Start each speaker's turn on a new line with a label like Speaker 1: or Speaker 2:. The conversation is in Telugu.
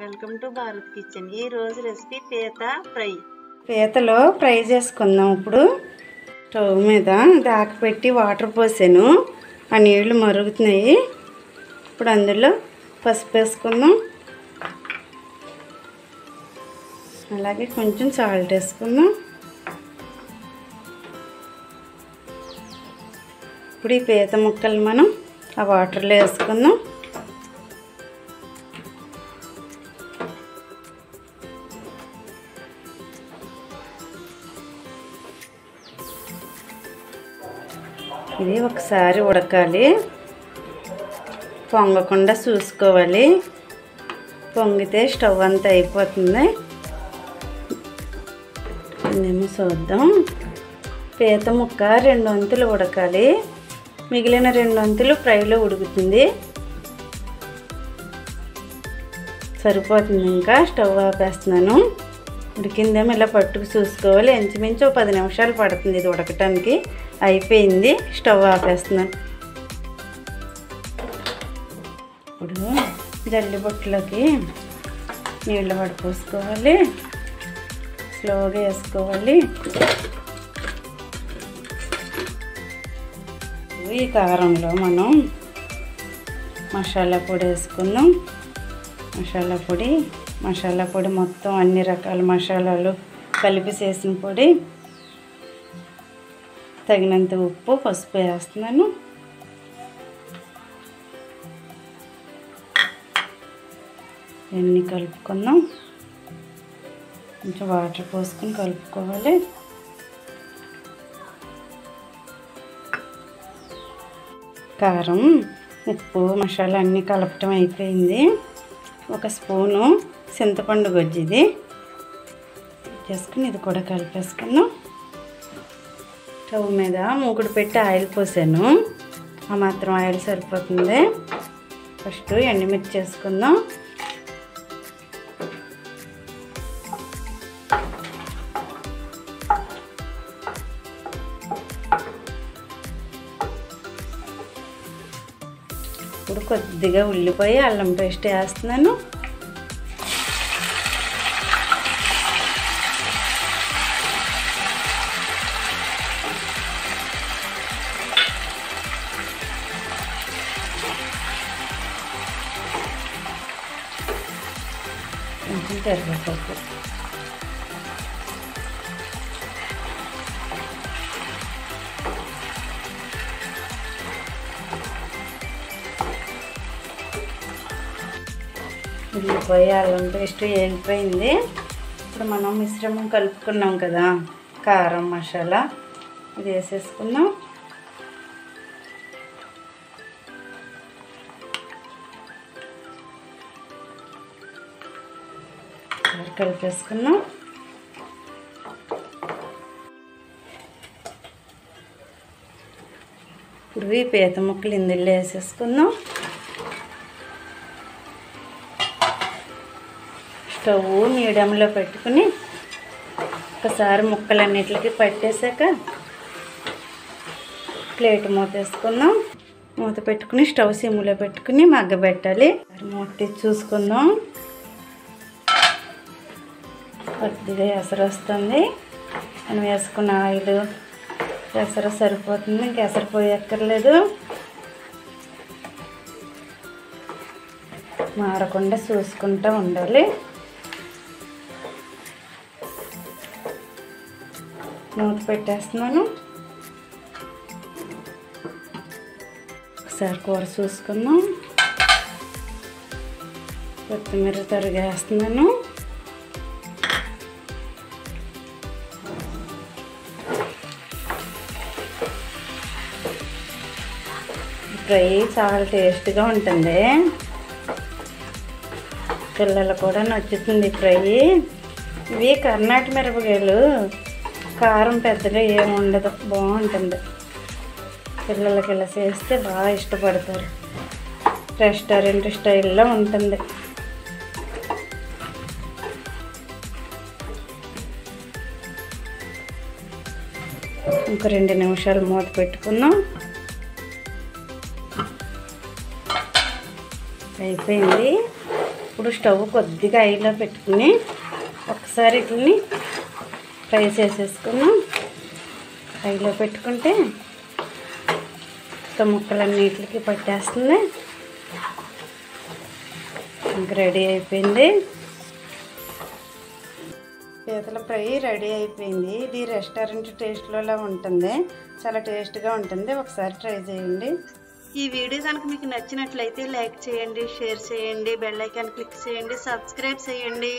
Speaker 1: Welcome to Bharat kitchen. ఈ రోజు రెసిపీ పీత ఫ్రై.
Speaker 2: పీతలో ఫ్రై చేసుకుందాం. ఇప్పుడు స్టవ్ మీద దాక పెట్టి వాటర్ పోసాను, ఆ నీళ్లు మరుగుతున్నాయి. ఇప్పుడు అందులో పసుపు వేసుకుందాం, అలాగే కొంచెం సాల్ట్ వేసుకుందాం. ఇప్పుడు ఈ పీత ముక్కలు మనం ఆ వాటర్లో వేసుకుందాం. ఇది ఒకసారి ఉడకాలి, పొంగకుండా చూసుకోవాలి. పొంగితే స్టవ్ అంతా అయిపోతుంది. మేము చూద్దాం. పీత ముక్క 2 వంతులు ఉడకాలి, మిగిలిన 2 వంతులు ఫ్రైలో ఉడుకుతుంది. సరిపోతుంది. ఇంకా స్టవ్ ఆపేస్తున్నాను. ఉడికిందేమో ఇలా పట్టుకు చూసుకోవాలి. ఇంచుమించు 10 నిమిషాలు పడుతుంది ఇది ఉడకటానికి. అయిపోయింది, స్టవ్ ఆపేస్తున్నాను. ఇప్పుడు జల్లి బొట్టులోకి నీళ్ళు పడిపోసుకోవాలి, స్లోగా వేసుకోవాలి. ఈ కారంలో మనం మసాలా పొడి వేసుకుందాం. మసాలా పొడి మొత్తం అన్ని రకాల మసాలాలు కలిపి చేసిన పొడి. తగినంత ఉప్పు, పసుపు వేస్తున్నాను. ఇవన్నీ కలుపుకుందాం. కొంచెం వాటర్ పోసుకొని కలుపుకోవాలి. కారం, ఉప్పు, మసాలా అన్నీ కలపటం అయిపోయింది. 1 స్పూను చింతపండు గొజ్జు ఇది చేసుకుని ఇది కూడా కలిపేసుకున్నాం. స్టవ్ మీద మూకుడు పెట్టి ఆయిల్ పోసాను. ఆ మాత్రం ఆయిల్ సరిపోతుంది. ఫస్ట్ ఎండుమిర్చి చేసుకుందాం. ఇప్పుడు కొద్దిగా ఉల్లిపాయ, అల్లం పేస్ట్ వేస్తున్నాను. కొంచెం కరివేపాకు, ఉల్లిపాయ, అల్లం పేస్ట్ వేగిపోయింది. ఇప్పుడు మనం మిశ్రమం కలుపుకున్నాం కదా, కారం, మసాలా, ఇది వేసేసుకుందాం. కలిపేసుకున్నాం. ఇప్పుడు ఈ పీత ముక్కలు ఇందులో వేసేసుకుందాం. స్టవ్ మీడియంలో పెట్టుకుని ఒకసారి ముక్కలన్నిటికి పట్టేశాక ప్లేట్ మూత వేసుకుందాం. మూత పెట్టుకుని స్టవ్ సిమ్లో పెట్టుకుని మగ్గబెట్టాలి. మూత తీసి చూసుకుందాం. కొద్దిగా ఎసరు వస్తుంది. మనం వేసుకున్న ఆయిల్ ఎసరు సరిపోతుంది. ఇంక ఎసరు పోయక్కర్లేదు. మారకుండా చూసుకుంటూ ఉండాలి. మూత పెట్టేస్తున్నాను. ఒకసారి కూర చూసుకుందాం. కొత్తిమీర తరిగేస్తున్నాను. ఫ్రై చాలా టేస్ట్గా ఉంటుంది. పిల్లలు కూడా నచ్చుతుంది ఫ్రై. ఇవి కర్ణాటక మిరపకాయలు, కారం పెద్దగా ఏముండదు, బాగుంటుంది. పిల్లలకి ఇలా చేస్తే బాగా ఇష్టపడతారు. రెస్టారెంట్ స్టైల్లో ఉంటుంది. ఇంకో 2 నిమిషాలు మూత పెట్టుకుందాం. అయిపోయింది. ఇప్పుడు ఇప్పుడు స్టవ్ కొద్దిగా హైలో పెట్టుకుని ఒకసారి వీటిని ఫ్రై చేసేసుకున్నాం. హైలో పెట్టుకుంటే ముక్కలన్నిటికి పట్టేస్తుంది. ఇంక రెడీ అయిపోయింది. పీతల ఫ్రై రెడీ అయిపోయింది. ఇది రెస్టారెంట్ టేస్ట్లోలా ఉంటుంది. చాలా టేస్ట్గా ఉంటుంది. ఒకసారి ట్రై చేయండి. ఈ వీడియో కనుక మీకు నచ్చినట్లయితే లైక్ చేయండి, షేర్ చేయండి, బెల్ ఐకాన్ క్లిక్ చేయండి, సబ్స్క్రైబ్ చేయండి.